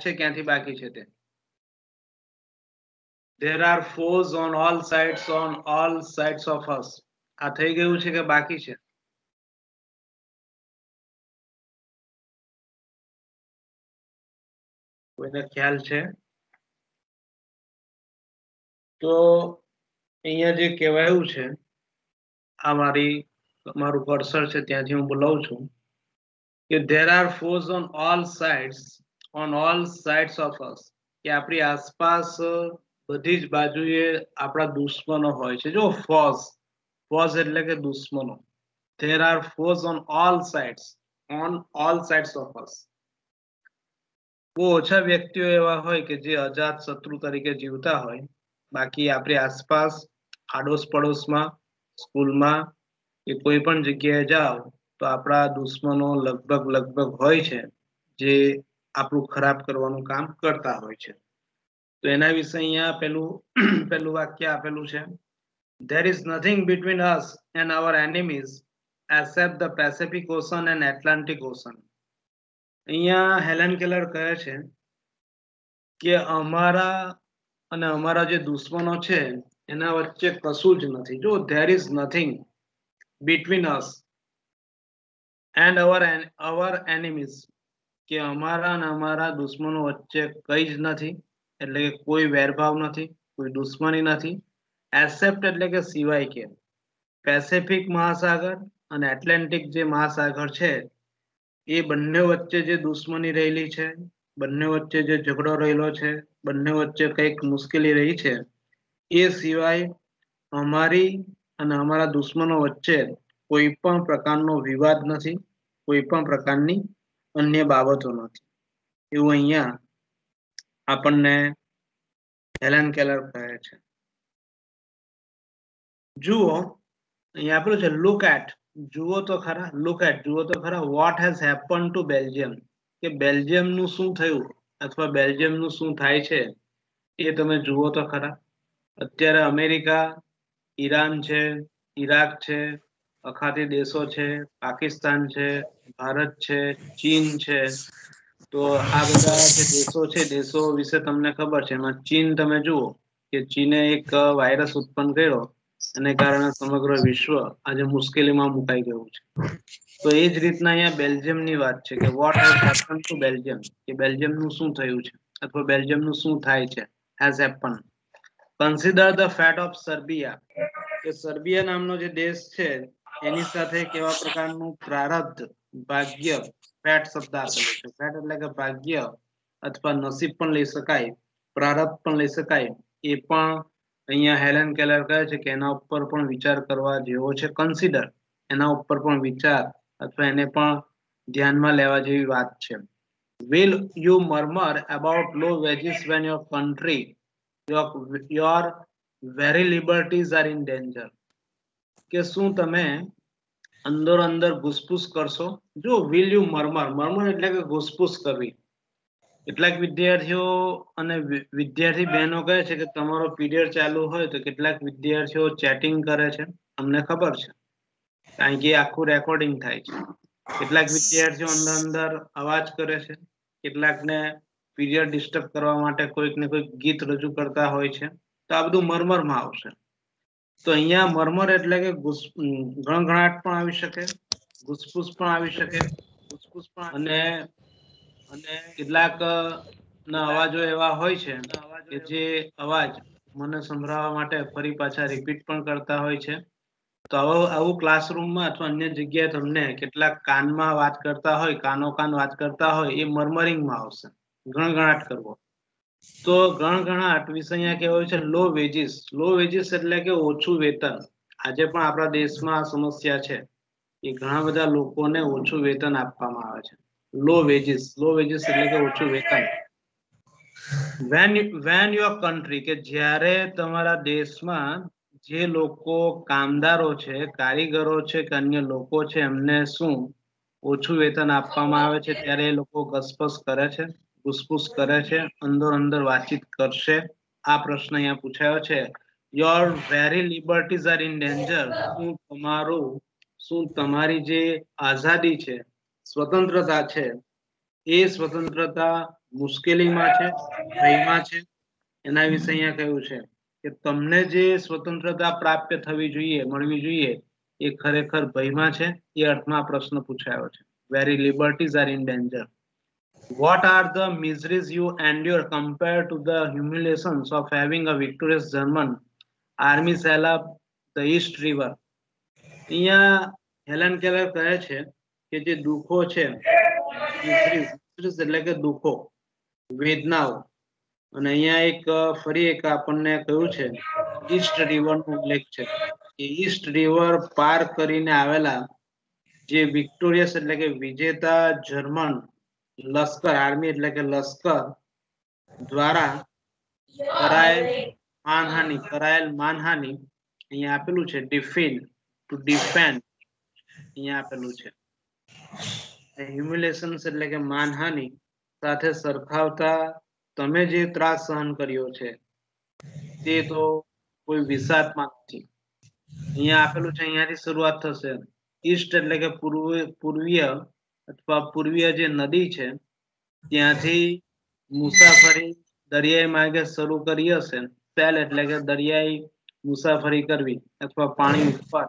છે ક્યાંથી બાકી છે તે. There are foes on all sides of us. આ થઈ ગયું છે કે બાકી છે? કોઈને ખ્યાલ છે? તો અહીંયા જે કહેવાયું છે, આ મારું કર્સર છે ત્યાંથી હું બોલાવું છું કે there are foes on all sides of us. કે આપણી આસપાસ બધી જ બાજુએ આપણા દુશ્મનો હોય છે. જો ફોઝ એટલે કે દુશ્મનો. there are foes on all sides of us. બહુ ઓછા વ્યક્તિઓ એવા હોય કે જે અજાત શત્રુ તરીકે જીવતા હોય. બાકી આપણી આસપાસ આડોશ પડોશમાં, સ્કૂલમાં કે કોઈ પણ જગ્યાએ જાઓ તો આપણા દુશ્મનો લગભગ હોય છે જે આપણું ખરાબ કરવાનું કામ કરતા હોય છે. તો એના વિશે અહીંયા પેલું વાક્ય આપેલું છે. There is nothing between us and our enemies except the Pacific Ocean and Atlantic Ocean. અહીંયા હેલેન કેલર કહે છે કે અમારા જે દુશ્મનો છે એના વચ્ચે કશું જ નથી. જો there is nothing between us and our enemies, કે અમારા દુશ્મનો વચ્ચે કઈ જ નથી, એટલે કે કોઈ વેરભાવ નથી, કોઈ દુશ્મની નથી. એક્સેપ્ટ એટલે કે સિવાય કે પેસિફિક મહાસાગર અને એટલાન્ટિક જે મહાસાગર છે એ બંને વચ્ચે જે દુશ્મની રહેલી છે, બંને વચ્ચે જે ઝઘડો રહેલો છે, બંને વચ્ચે કંઈક મુશ્કેલી રહી છે, એ સિવાય અમારી અને અમારા દુશ્મનો વચ્ચે કોઈ પણ પ્રકારનો વિવાદ નથી, કોઈ પણ પ્રકારની અન્ય બાબતો નથી. એવું અહીંયા આપણને હેલેન કેલર કહે છે. જુઓ અહીંયા આપેલું છે લુક એટ, જુઓ તો ખરા what has happen to Belgium, કે બેલ્જિયમનું શું થયું અથવા બેલ્જિયમનું શું થાય છે એ તમે જુઓ તો ખરા. અત્યારે અમેરિકા, ઈરાન છે, ઈરાક છે, અખાતી દેશો છે, પાકિસ્તાન છે, ભારત છે, ચીન છે. તો આ બધા જે દેશો છે, દેશો વિશે તમને ખબર છે. એમાં ચીન તમે જુઓ કે ચીને એક વાયરસ ઉત્પન્ન કર્યો, એને કારણે સમગ્ર વિશ્વ આજે મુશ્કેલીમાં મુકાઈ ગયું છે. તો એ જ રીતના અહીંયા બેલ્જિયમની વાત છે કે what has happen to Belgium, કે બેલ્જિયમનું શું થયું છે અથવા બેલ્જિયમનું શું થાય છે. Has happen. Consider the fat of Serbia, કે સર્બિયા નામનો જે દેશ છે એની સાથે કેવા પ્રકારનું પ્રારબ્ધ, ભાગ્ય, ફેટ શબ્દ આપેલો છે. ફેટ એટલે કે ભાગ્ય અથવા નસીબ પણ લઈ શકાય, પ્રારબ્ધ પણ લઈ શકાય. એ પણ અહીંયા હેલેન કેલર કહે છે કે એના ઉપર પણ વિચાર કરવા જેવો છે. કન્સિડર, એના ઉપર પણ વિચાર અથવા એને પણ ધ્યાનમાં લેવા જેવી વાત છે. Will you murmur about low wages when your country, your very liberties are in danger? કે શું તમે અંદર ઘૂસપૂસ કરશો? જો will you murmur એટલે કે ઘૂસપૂસ કરવી. કેટલાક વિદ્યાર્થીઓ અને વિદ્યાર્થી બહેનો કહે છે કે તમારો પીરિયડ ચાલુ હોય તો કેટલાક વિદ્યાર્થીઓ ચેટિંગ કરે છે. અમને ખબર છે કારણ કે આખું રેકોર્ડિંગ થાય છે. કેટલાક વિદ્યાર્થીઓ અંદર અવાજ કરે છે, કેટલાકને પીરિયડ ડિસ્ટર્બ કરવા માટે કોઈક ને કોઈક ગીત રજૂ કરતા હોય છે. તો આ બધું મરમરમાં આવશે. તો અહીંયા મરમર એટલે કે ગણગણાટ પણ આવી શકે, ઘૂસપૂસ પણ આવી શકે, અને કેટલાક ના અવાજો એવા હોય છે કે જે અવાજ મને સંભળાવવા માટે ફરી પાછા રિપીટ પણ કરતા હોય છે. તો આવું ક્લાસરૂમમાં અથવા અન્ય જગ્યાએ તમને કેટલાક કાનમાં વાત કરતા હોય, કાન વાત કરતા હોય, એ મર્મરિંગમાં આવશે, ગણગણાટ કરવો. તો ગણગણાટ વિશે અહીંયા કહેવાય છે લો વેજીસ. લો વેજીસ એટલે કે ઓછું વેતન. આજે પણ આપણા દેશમાં આ સમસ્યા છે કે ઘણા બધા લોકોને ઓછું વેતન આપવામાં આવે છે. લો વેજીસ એટલે કે ઓછું વેતન. when your country, કે જ્યારે તમારા દેશમાં જે લોકો કામદારો છે, કારીગરો છે કે અન્ય લોકો છે એમને શું ઓછું વેતન આપવામાં આવે છે ત્યારે એ લોકો ઘસપસ કરે છે, ઘૂસપૂસ કરે છે, અંદર વાતચીત કરશે. આ પ્રશ્ન અહીંયા પૂછાયો છે. your very liberties are in danger. શું તમારી જે આઝાદી છે, સ્વતંત્રતા છે, એ સ્વતંત્રતા મુશ્કેલીમાં છે, ભયમાં છે, એના વિશે અહીંયા કહ્યું છે કે તમને જે સ્વતંત્રતા પ્રાપ્ત થવી જોઈએ, મળવી જોઈએ, એ ખરેખર ભયમાં છે. એ અર્થમાં આ પ્રશ્ન પૂછાયો છે. Very liberties are in danger. What are the miseries you endure compared to the humiliations of having a victorious German army sail up the East River? અહીંયા હેલન કેલર કહે છે કે જે દુઃખો છે, મિઝરીઝ એટલે કે દુઃખો, વેદનાઓ, અને અહીંયા એક ફરી એક આપણને કહ્યું છે ઈસ્ટ રિવર નો ઉલ્લેખ છે કે ઈસ્ટ રિવર પાર કરીને આવેલા જે વિક્ટોરિયસ એટલે કે વિજેતા જર્મન લશ્કર, આર્મી એટલે કે લશ્કર દ્વારા કરાયેલ માનહાનિ અહીંયા આપેલું છે. ડિફીન ટુ ડિફેન્ડ અહીંયા આપેલું છે. હ્યુમિલેશન્સ એટલે કે માનહાનિ સાથે સરખાવતા તમે જે ત્રાસ સહન કર્યો છે તે તો કોઈ વિષાદમાં નથી. અહીંયા આપેલું છે, અહીંયાથી શરૂઆત થશે. ઈસ્ટ એટલે કે પૂર્વીય અથવા પૂર્વીય જે નદી છે ત્યાંથી મુસાફરી દરિયાઈ માર્ગે શરૂ કરી હશે. સેલ એટલે કે દરિયાઈ મુસાફરી કરવી અથવા પાણી ઉપર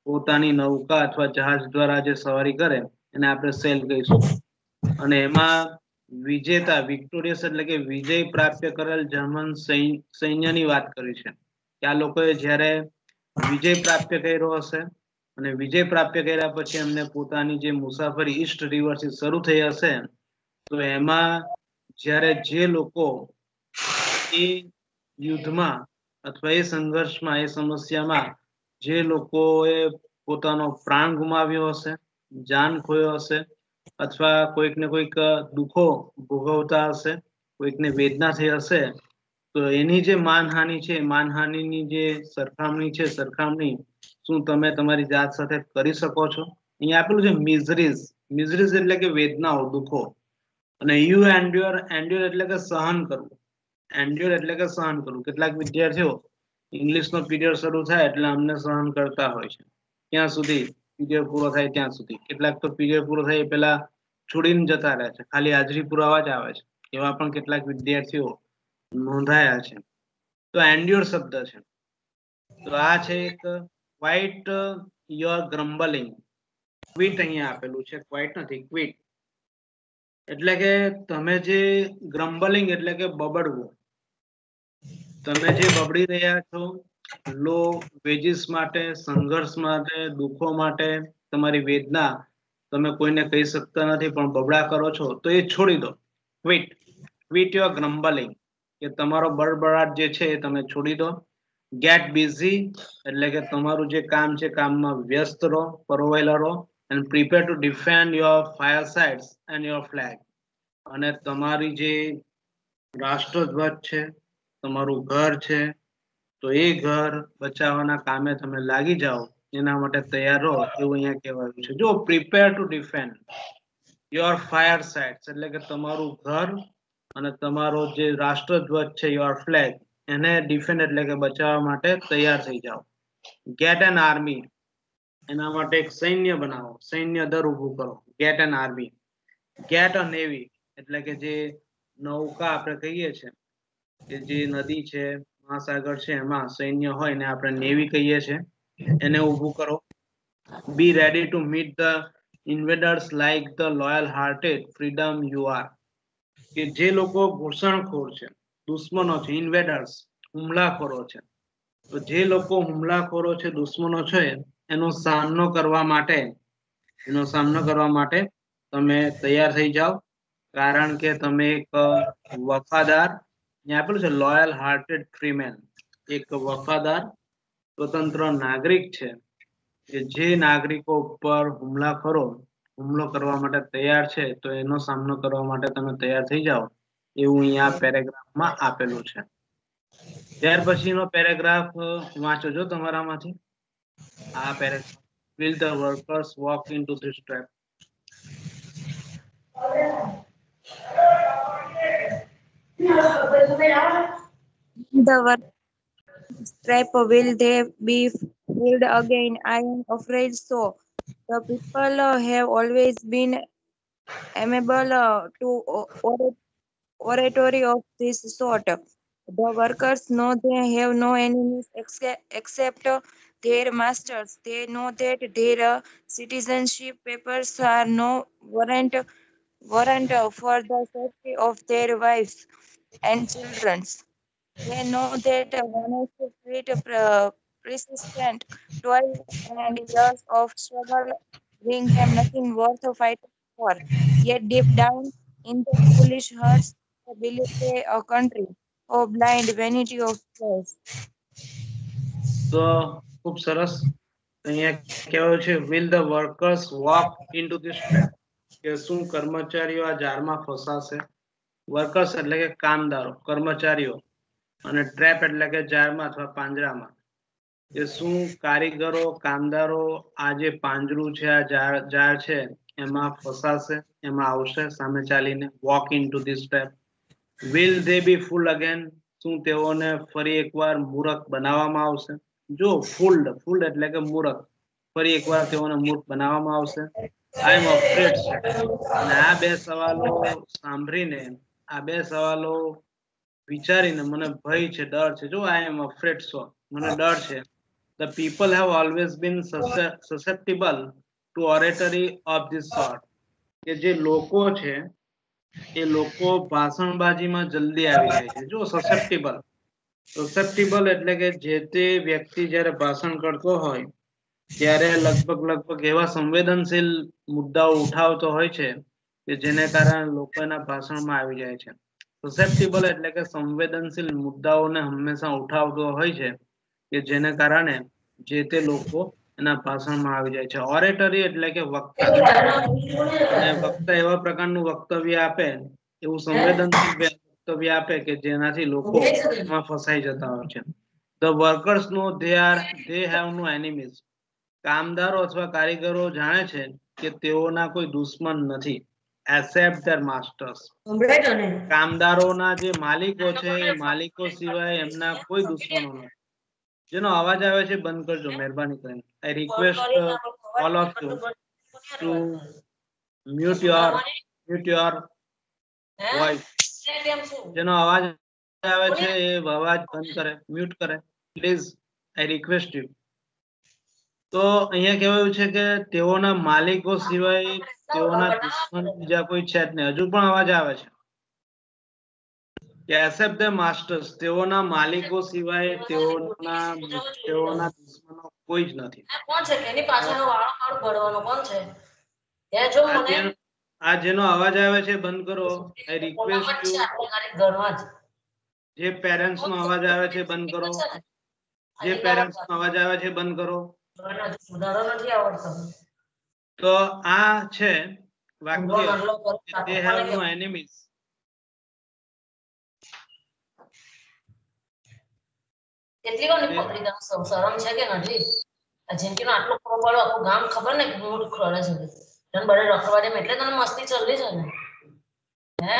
પોતાની નૌકા અથવા જહાજ દ્વારા જે સવારી કરે એને આપણે સેલ કહીશું. અને એમાં વિજેતા વિક્ટોરિયસ એટલે કે વિજય પ્રાપ્ત કરેલ જર્મન સૈન્યની વાત કરી છે કે આ લોકોએ જ્યારે વિજય પ્રાપ્ત કર્યો હશે અને વિજય પ્રાપ્ત કર્યા પછી એમને પોતાની જે મુસાફરી ઈસ્ટ રિવરથી શરૂ થઈ હશે, તો એમાં જ્યારે જે લોકો એ યુદ્ધમાં અથવા એ સંઘર્ષમાં, એ સમસ્યામાં જે લોકોએ પોતાનો પ્રાણ ગુમાવ્યો હશે, જાન ખોયો હશે, અથવા કોઈકને કોઈક દુઃખો ભોગવતા હશે, કોઈકને વેદના થઈ હશે, તો એની જે માનહાનિ છે, માનહાનિની જે સરખામણી છે, સરખામણી શું તમે તમારી જાત સાથે કરી શકો છો? અહીંયા આપેલું છે મિઝરીઝ. મિઝરીઝ એટલે કે વેદનાઓ, દુઃખો. અને યુ એન્ડ્યોર, એન્ડ્યોર એટલે કે સહન કરવું. એન્ડ્યોર એટલે કે સહન કરવું. કેટલાક વિદ્યાર્થીઓ ઇંગ્લિશનો પીરિયડ શરૂ થાય એટલે અમને સહન કરતા હોય છે. ક્યાં સુધી? પીરિયડ પૂરો થાય ત્યાં સુધી. કેટલાક તો પીરિયડ પૂરો થાય પેલા છોડીને જતા રહે છે, ખાલી હાજરી પુરાવા જ આવે છે. એવા પણ કેટલાક વિદ્યાર્થીઓ નોંધાયા છે. તો એન્ડ્યોર શબ્દ છે. તો આ છે એક ક્વાઇટ યોર ગ્રમ્બલિંગ. ક્વિટ અહીંયા આપેલું છે, ક્વાઇટ નથી, ક્વિટ એટલે કે તમે જે ગ્રમ્બલિંગ એટલે કે બબડવું, તમે જે બબડી રહ્યા છો લો વેજીસ માટે, સંઘર્ષ માટે, દુઃખો માટે, તમારી વેદના તમે કોઈને કહી શકતા નથી પણ બબડા કરો છો, તો એ છોડી દો. ક્વિટ, ક્વિટ યોર ગ્રમ્બલિંગ, કે તમારો બળબડાટ જે છે એ તમે છોડી દો. ગેટ બિઝી એટલે કે તમારું જે કામ છે કામમાં વ્યસ્ત રહો, પરોવાયેલા રહો. and prepare to defend your firesides and your flag. અને તમારી જે રાષ્ટ્રધ્વજ છે, તમારું ઘર છે, તો એ ઘર બચાવવાના કામે તમે લાગી જાઓ, એના માટે તૈયાર રહો, એવું અહીંયા કહેવાયું છે. જો પ્રિપેર ટુ ડિફેન્ડ યોર ફાયરસાઇડ્સ એટલે કે તમારું ઘર અને તમારો જે રાષ્ટ્રધ્વજ છે, યોર ફ્લેગ, એને ડિફેન્ડ એટલે કે બચાવવા માટે તૈયાર થઈ જાઓ. ગેટ એન આર્મી, એના માટે એક સૈન્ય બનાવો, સૈન્ય દળ ઊભું કરો. Get an army. Get a navy એટલે કે જે નૌકા આપણે કહીએ છીએ કે જે નદી છે, મહાસાગર છે, એમાં સૈન્ય હોય ને આપણે નેવી કહીએ છીએ, એને ઊભું કરો. Be ready to meet the invaders like the loyal hearted freedom you are. કે જે લોકો ઘૂસણખોર છે, દુશ્મનો છે, ઇન્વેડર્સ હુમલાખોરો છે, તો જે લોકો હુમલાખોરો છે, દુશ્મનો છે, એનો સામનો કરવા માટે તમે તૈયાર થઈ જાઓ. કારણ કે તમે એક વફાદાર, અહીંયા આપેલું છે લોયલ હાર્ટેડ ફ્રીમેન, એક વફાદાર સ્વતંત્ર નાગરિક છે કે જે નાગરિકો ઉપર હુમલો કરવા માટે તૈયાર છે, તો એનો સામનો કરવા માટે તમે તૈયાર થઈ જાઓ, એવું અહીંયા પેરેગ્રાફમાં આપેલું છે. ત્યાર પછીનો પેરેગ્રાફ વાંચો જો તમારામાંથી. આ paragraph, will the workers walk into this trap? The work trap, will they be filled again? I am afraid so. The people have always been amenable to oratory of this sort. The workers know they have no enemies except their masters. They know that their citizenship papers are no warrant for the safety of their wives and children. They know that honest, sweet, persistent toil and years of struggle bring them nothing worth fighting for. Yet deep down in their foolish hearts, they believe they a country. Oh, blind vanity of flesh. તો ખૂબ સરસ. અહીંયા કહેવાયું છે will the workers walk into this trap, કે શું કર્મચારીઓ આ જારમાં ફસાશે? વર્કર્સ એટલે કે કામદારો, કર્મચારીઓ, અને ટ્રેપ એટલે કે જારમાં અથવા પાંજરામાં. કે શું કારીગરો, કામદારો આ જે પાંજરું છે, આ જાર છે એમાં ફસાશે, એમાં આવશે સામે ચાલીને? Walk into this trap. Will they B full again, શું તેઓને ફરી એકવાર મૂર્ખ બનાવવામાં આવશે? જો ફૂલ્ડ એટલે કે મૂર્ખ, ફરી એકવાર તેઓને મૂર્ખ બનાવવામાં આવશે. આઈ એમ અફ્રેડ. અને આ બે સવાલો સાંભળીને, આ બે સવાલો વિચારીને મને ભય છે, ડર છે. જો આઈ એમ અફ્રેડ, મને ડર છે. The people have always been susceptible to oratory of this sort. કે જે લોકો છે એ લોકો ભાષણબાજીમાં જલ્દી આવી જાય છે. જો સસેપ્ટિબલ એટલે કે જે તે વ્યક્તિ જ્યારે ભાષણ કરતો હોય ત્યારે લગભગ એવા સંવેદનશીલ મુદ્દાઓ ઉઠાવતો હોય છે કે જેને કારણે લોકો એના ભાષણમાં આવી જાય છે. સસેપ્ટિબલ એટલે કે સંવેદનશીલ મુદ્દાઓને હંમેશા ઉઠાવતો હોય છે કે જેને કારણે જે તે લોકો એના ભાષણમાં આવી જાય છે. ઓરેટરી એટલે કે વક્તા, અને વક્તા એવા પ્રકારનું વક્તવ્ય આપે, એવું સંવેદનશીલ વક્તવ્ય આપે કે જેનાથી લોકો એમાં ફસાઈ જતા હોય છે. The workers know they have no enemies. કામદારો અથવા કારીગરો જાણે છે કે તેઓના કોઈ દુશ્મન નથી, except their masters. કામદારોના જે માલિકો છે એ માલિકો સિવાય એમના કોઈ દુશ્મનો નથી. જેનો અવાજ આવે છે બંધ કરજો મહેરબાની કરીને. I request all of you to mute your voice. જેનો અવાજ આવે છે એ અવાજ બંધ કરે, મ્યુટ કરે પ્લીઝ. I request you. તો અહીંયા કહેવાયું છે કે તેઓના માલિકો સિવાય તેઓના દુશ્મન બીજા કોઈ છે જ નહીં. હજુ પણ અવાજ આવે છે. એક્સેપ્ટ ધ માસ્ટર્સ, તેઓના માલિકો સિવાય તેઓના દુશ્મનો કોઈ જ નથી. કોણ છે કે એની પાછળનો વાળો કાળો ભરવાનો કોણ છે? એ જો મને આ જેનો અવાજ આવે છે બંધ કરો. I request you. જે પેરેન્ટ્સ નો અવાજ આવે છે બંધ કરો. જે પેરેન્ટ્સ નો અવાજ આવે છે બંધ કરો. સુધારો નથી આવડતો. તો આ છે વાક્ય, they have no enemies. કેટલી વાર પકડી દઉં, શરમ છે કે નથી? આ જિંદગીનો આટલો ખબર પડો, આખું ગામ ખબર ને કે મૂળ ખોળે છે. તને બડે રખવા દે એટલે તને મસ્તી ચાલી છે ને? હે?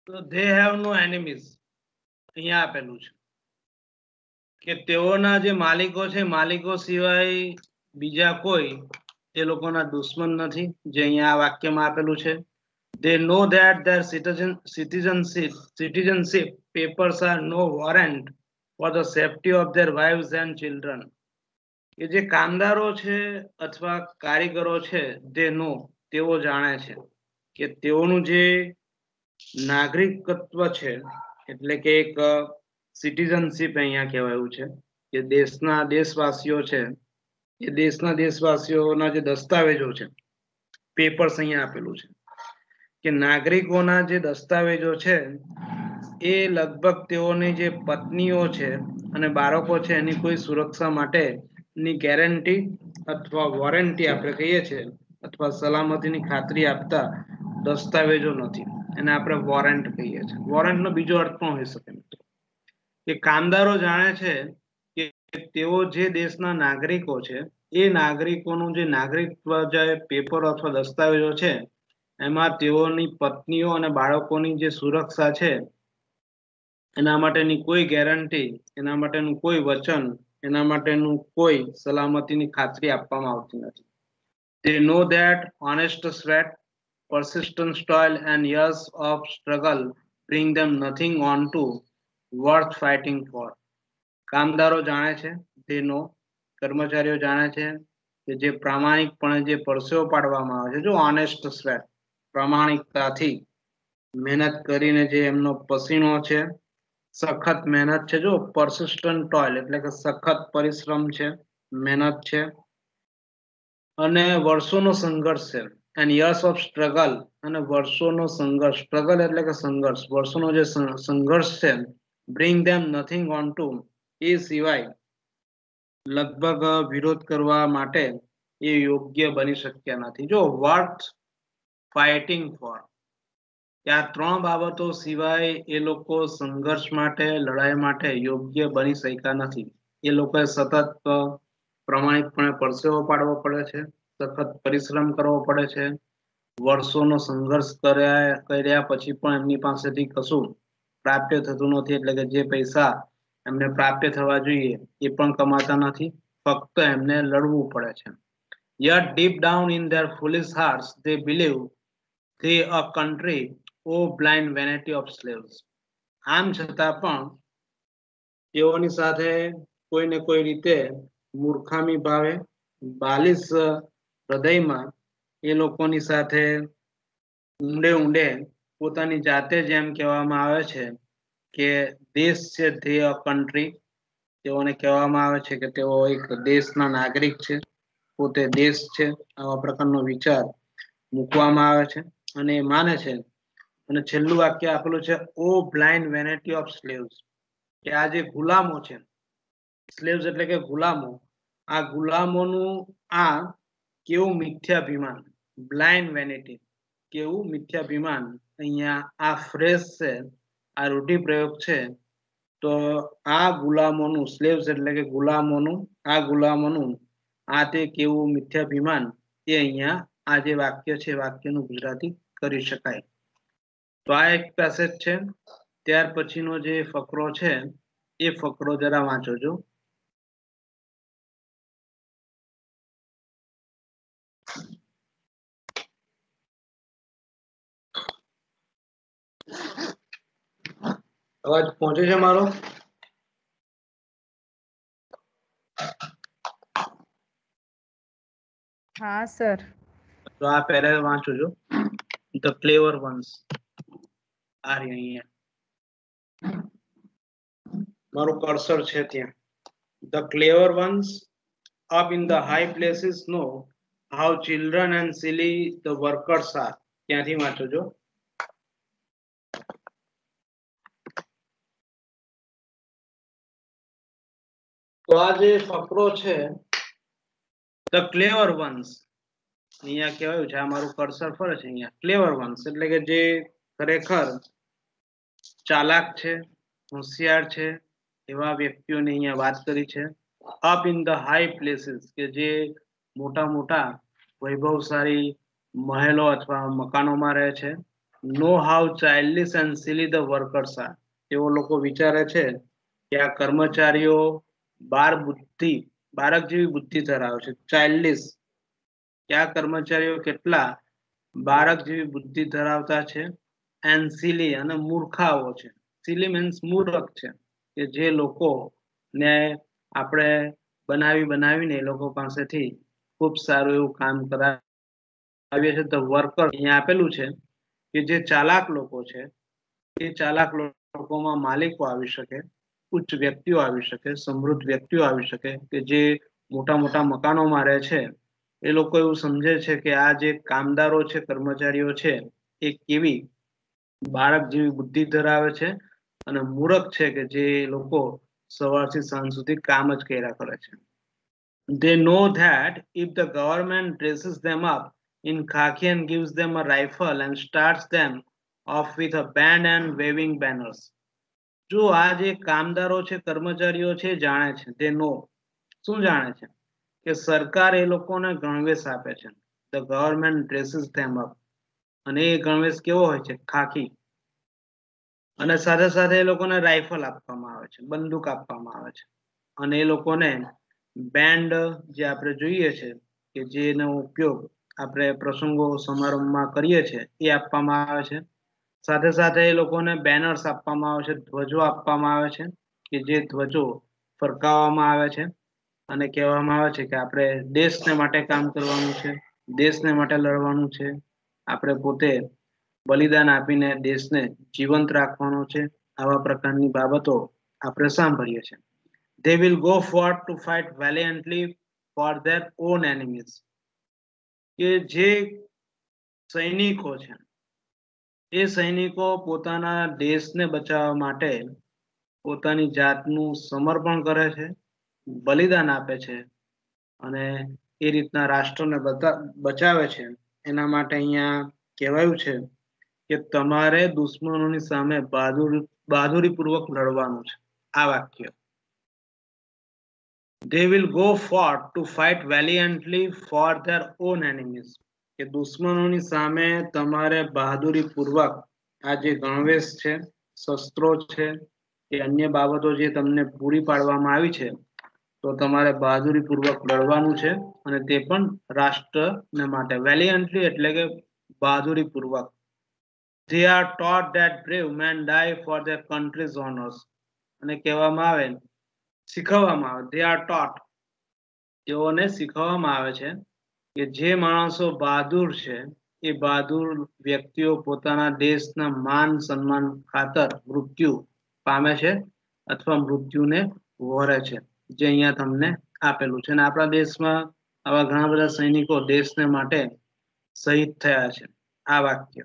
તો they have no enemies અહીંયા આપેલું છે કે તેઓના જે માલિકો છે, માલિકો સિવાય બીજા કોઈ એ લોકોના દુશ્મન નથી, જે અહીંયા આ વાક્યમાં આપેલું છે. They know that their citizenship papers are no warrant for the safety of their wives and children. કે જે કામદારો છે અથવા કારીગરો છે, they know, તેઓ જાણે છે કે તેઓનું જે નાગરિકત્વ છે, એટલે કે એક સિટીઝનશીપ અહીંયા કહેવાયું છે કે દેશના દેશવાસીઓ છે, એ દેશના દેશવાસીઓના જે દસ્તાવેજો છે, પેપર્સ અહીંયા આપેલું છે કે નાગરિકોના જે દસ્તાવેજો છે એ લગભગ તેઓની જે પત્નીઓ છે અને બાળકો છે એની કોઈ સુરક્ષા માટેની ગેરંટી અથવા વોરંટી આપણે કહીએ છીએ, અથવા સલામતીની ખાતરી આપતા દસ્તાવેજો નથી. એને આપણે વોરંટ કહીએ છીએ. વોરંટનો બીજો અર્થ પણ હોઈ શકે કે કામદારો જાણે છે કે તેઓ જે દેશના નાગરિકો છે એ નાગરિકોનું જે નાગરિકત્વ જે પેપર અથવા દસ્તાવેજો છે એમાં તેઓની પત્નીઓ અને બાળકોની જે સુરક્ષા છે એના માટેની કોઈ ગેરંટી, એના માટેનું કોઈ વચન, એના માટેનું કોઈ સલામતીની ખાતરી આપવામાં આવતી નથી. They know that honest sweat, persistence, toil, and years of struggle bring them nothing on to worth fighting for. કામદારો જાણે છે, they know, કર્મચારીઓ જાણે છે કે જે પ્રામાણિકપણે જે પરસેવો પાડવામાં આવે છે, જો ઓનેસ્ટ સ્વેટ, પ્રામાણિકતાથી મહેનત કરીને જે એમનો પસીનો છે, સખત મહેનત છે, જો persistent toil એટલે કે સખત પરિશ્રમ છે, મહેનત છે, અને વર્ષોનો સંઘર્ષ છે, and years of struggle અને વર્ષોનો સંઘર્ષ, struggle એટલે કે સંઘર્ષ, વર્ષોનો જે સંઘર્ષ છે, bring them nothing on to, એ સિવાય લગભગ વિરોધ કરવા માટે એ યોગ્ય બની શક્યા નથી. જો વર્થ ફાઇટિંગ ફોર, કે આ ત્રણ બાબતો સિવાય એ લોકો સંઘર્ષ માટે, લડાઈ માટે યોગ્ય બની શક્યા નથી. એ લોકોએ સતત પ્રામાણિકપણે પરસેવો પાડવો પડે છે, સખત પરિશ્રમ કરવો પડે છે, વર્ષોનો સંઘર્ષ કર્યા પછી પણ એમની પાસેથી કશું પ્રાપ્ય થતું નથી, એટલે કે જે પૈસા એમને પ્રાપ્ય થવા જોઈએ એ પણ કમાતા નથી, ફક્ત એમને લડવું પડે છે. Yet deep down in their foolish hearts they believe they a country, oh blind vanity of slaves. આમ છતાં પણ તેઓની સાથે કોઈ ને કોઈ રીતે મૂર્ખામી ભાવે, બાલિશ હૃદયમાં એ લોકોની સાથે ઊંડે ઊંડે પોતાની જાતે જ એમ કહેવામાં આવે છે કે દેશ છે તે અ કન્ટ્રી, તેઓને કહેવામાં આવે છે કે તેઓ એક દેશના નાગરિક છે, પોતે દેશ છે, આવા પ્રકારનો વિચાર મૂકવામાં આવે છે અને એ માને છે. અને છેલ્લું વાક્ય આપેલું છે, ઓ બ્લાઇન્ડ વેનિટી ઓફ સ્લેવ્સ, કે આ જે ગુલામો છે, સ્લેવ્સ એટલે કે ગુલામો, આ ગુલામોનું આ કેવું મિથ્યાભિમાન, બ્લાઇન્ડ વેનિટી, કેવું મિથ્યાભિમાન. અહીંયા આ ફ્રેઝ છે, આ રૂઢિપ્રયોગ છે, તો આ ગુલામોનું, સ્લેવ્સ એટલે કે ગુલામોનું, આ ગુલામોનું આ તે કેવું મિથ્યાભિમાન, એ અહીંયા આ જે વાક્ય છે વાક્યનું ગુજરાતી કરી શકાય. તો આ એક પેસેજ છે. ત્યાર પછીનો જે ફકરો છે એ ફકરો જરા વાંચો જો. અવાજ પહોંચે છે મારો? હા સર. તો આ પહેલા વાંચો છો, ધ ક્લેવર વન્સ. આ રહી અહીંયા મારું કર્સર છે ત્યાં. The clever once up in the high places know how children and silly the workers are. ત્યાંથી વાંચો છો. તો આ જે ફકરો છે ધ ક્લેવર વન્સ, અહીંયા કહેવાયું છે, આ મારું કર્સર ફરે છે અહીંયા, ક્લેવર વન્સ એટલે કે જે ખરેખર ચાલાક છે, હોશિયાર છે, એવા વ્યક્તિઓની અહીંયા વાત કરી છે. Up in the high places, કે જે મોટા મોટા વૈભવશાળી મહેલો અથવા મકાનોમાં રહે છે. No how childish and silly the workers are, તેઓ લોકો વિચારે છે કે આ કર્મચારીઓ બાળક જેવી બુદ્ધિ ધરાવે છે. ચાઇલ્ડિશ, કે આ કર્મચારીઓ કેટલા બાળક જેવી બુદ્ધિ ધરાવતા છે. એન્ડ સિલી, અને મૂર્ખાઓ છે. સિલી મીન્સ મૂર્ખ છે, કે જે લોકો ને આપણે બનાવીને એ લોકો પાસેથી ખૂબ સારું એવું કામ કરાવીએ છે. તો વર્કર અહીંયા આપેલું છે કે જે ચાલાક લોકો છે, એ ચાલાક લોકોમાં માલિકો આવી શકે, ઉચ્ચ વ્યક્તિઓ આવી શકે, સમૃદ્ધ વ્યક્તિઓ આવી શકે, કે જે મોટા મોટા મકાનોમાં રહે છે. એ લોકો એવું સમજે છે કે આ જે કામદારો છે, કર્મચારીઓ છે, એ કેવી બાળક જેવી બુદ્ધિ ધરાવે છે અને મૂર્ખ છે, કે જે લોકો સવારથી સાંજ સુધી કામ જ કર્યા કરે છે. They know that if the government dresses them up in khaki and gives them a rifle and starts them off with a band and waving banners. જો આ જે કામદારો છે, કર્મચારીઓ છે, જાણે છે, they know, શું જાણે છે? કે સરકાર એ લોકોને ગણવેશ આપે છે. The government dresses them up, અને એ ગણવેશ કેવો હોય છે? ખાકી. અને સાથે સાથે એ લોકોને રાઇફલ આપવામાં આવે છે, બંદૂક આપવામાં આવે છે, અને એ લોકોને બેન્ડ જે આપણે જોઈએ છે કે જેનો ઉપયોગ આપણે પ્રસંગો સમારંભમાં કરીએ છીએ એ આપવામાં આવે છે. સાથે સાથે એ લોકોને બેનર્સ આપવામાં આવે છે, ધ્વજો આપવામાં આવે છે કે જે ધ્વજો ફરકાવવામાં આવે છે અને કહેવામાં આવે છે કે આપણે દેશને માટે કામ કરવાનું છે, દેશને માટે લડવાનું છે, આપણે પોતે બલિદાન આપીને દેશને જીવંત રાખવાનો છે. આવા પ્રકારની બાબતો આપણે સાંભળીએ છીએ. They will go forth to fight valiantly for their own enemies. કે જે સૈનિકો છે એ સૈનિકો પોતાના દેશને બચાવવા માટે પોતાની જાતનું સમર્પણ કરે છે, બલિદાન આપે છે અને એ રીતના રાષ્ટ્રને બચાવે છે. એના માટે અહીંયા કહેવાયું છે કે તમારે દુશ્મનોની સામે બહાદુરીપૂર્વક લડવાનું છે. આ વાક્ય They will go forth to fight valiantly for their own enemies. કે દુશ્મનોની સામે તમારે બહાદુરીપૂર્વક આ જે ગણવેશ છે, શસ્ત્રો છે કે અન્ય બાબતો જે તમને પૂરી પાડવામાં આવી છે તો તમારે બહાદુરીપૂર્વક લડવાનું છે અને તે પણ રાષ્ટ્રને માટે. વેલિયન્ટલી એટલે કે બહાદુરીપૂર્વક. They are taught that brave men die for their country's honors. અને કહેવામાં આવે, શીખવવામાં આવે, they are taught, તેઓને શીખવવામાં આવે છે કે જે માણસો બહાદુર છે એ બહાદુર વ્યક્તિઓ પોતાના દેશના માન સન્માન ખાતર મૃત્યુ પામે છે અથવા મૃત્યુને વરે છે, જે અહીંયા તમને આપેલું છે. અને આપણા દેશમાં આવા ઘણા બધા સૈનિકો દેશને માટે શહીદ થયા છે. આ વાક્ય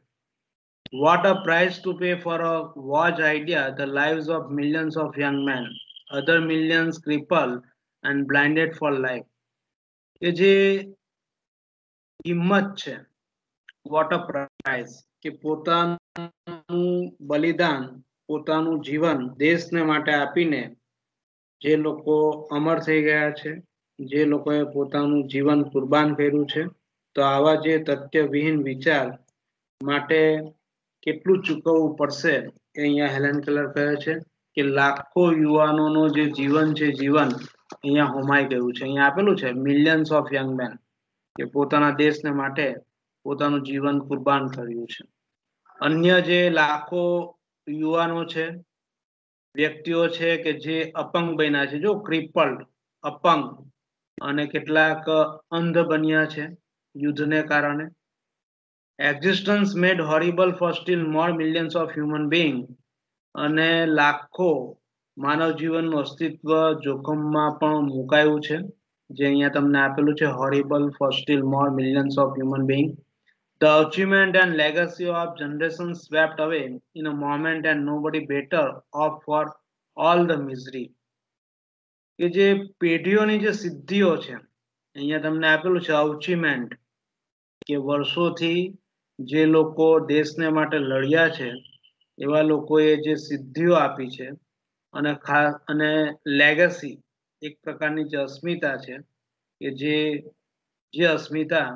What a price to pay for a vast idea, the lives of millions of young men, other millions crippled and blinded for life. કે જે કિંમત છે, what a price, કે પોતાનું બલિદાન, પોતાનું જીવન દેશને માટે આપીને જે લોકો અમર થઈ ગયા છે, જે લોકોએ પોતાનું જીવન કુરબાન કર્યું છે, તો આવા જે તથ્યવિહીન વિચાર માટે કેટલું ચૂકવવું પડશે એ અહીંયા હેલેન કેલર કહે છે કે લાખો યુવાનોનો જે જીવન છે, જીવન અહીંયા હોમાઈ ગયું છે. અહીંયા આપેલું છે મિલિયન્સ ઓફ યંગ મેન, કે પોતાના દેશને માટે પોતાનું જીવન કુરબાન કર્યું છે. અન્ય જે લાખો યુવાનો છે, વ્યક્તિઓ છે કે જે અપંગ બન્યા છે, જો ક્રિપલ્ડ, અપંગ, અને કેટલાક અંધ બન્યા છે યુદ્ધને કારણે. Existence made horrible for still more millions of human beings. અને લાખો માનવ જીવનનું અસ્તિત્વ જોખમમાં પણ મુકાયું છે, જે અહીંયા તમને આપેલું છે, horrible for still more millions of human beings. The achievement and legacy of generations swept away in a moment and nobody better off for all the misery. કે જે પેઢીઓની જે સિદ્ધિઓ છે અહીંયા તમને આપેલું છે અચીવમેન્ટ, કે વર્ષોથી જે લોકો દેશને માટે લડ્યા છે એવા લોકોએ જે સિદ્ધિઓ આપી છે, અને ખાસ અને લેગસી એક પ્રકારની જે અસ્મિતા છે કે જે અસ્મિતા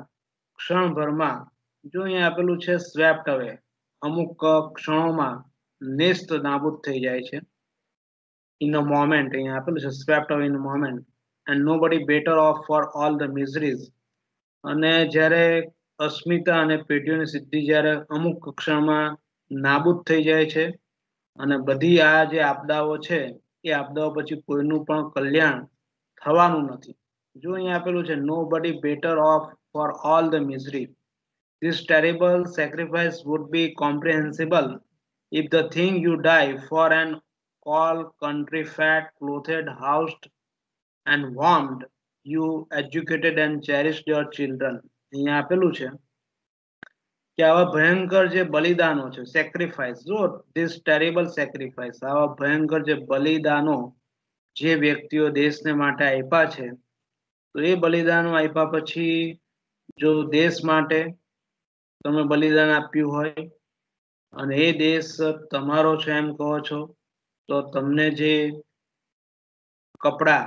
ક્ષણભરમાં, જો અહીંયા આપેલું છે સ્વેપ્ટ અવે, અમુક ક્ષણોમાં નેસ્ત નાબૂદ થઈ જાય છે. ઇન અ મોમેન્ટ અહીંયા આપેલું છે swept away in a moment and nobody better off for all the miseries. અને જ્યારે અસ્મિતા અને પેઢીઓની સિદ્ધિ જ્યારે અમુક કક્ષામાં નાબૂદ થઈ જાય છે અને બધી આ જે આપદાઓ છે એ આપદાઓ પછી કોઈનું પણ કલ્યાણ થવાનું નથી. જો અહીંયા આપેલું છે nobody better off for all the misery. This terrible sacrifice would be comprehensible if the thing you die for an all country fed, clothed, housed and warmed, you educated and cherished your children. અહીંયા આપેલું છે કે આવા ભયંકર જે બલિદાનો છે, sacrifice, જો this terrible sacrifice, આવા ભયંકર જે બલિદાનો જે વ્યક્તિઓ દેશને માટે આપ્યા છે, તો એ બલિદાનો આપ્યા પછી જો દેશ માટે તમે બલિદાન આપ્યું હોય અને એ દેશ તમારો છે એમ કહો છો, તો તમને જે કપડા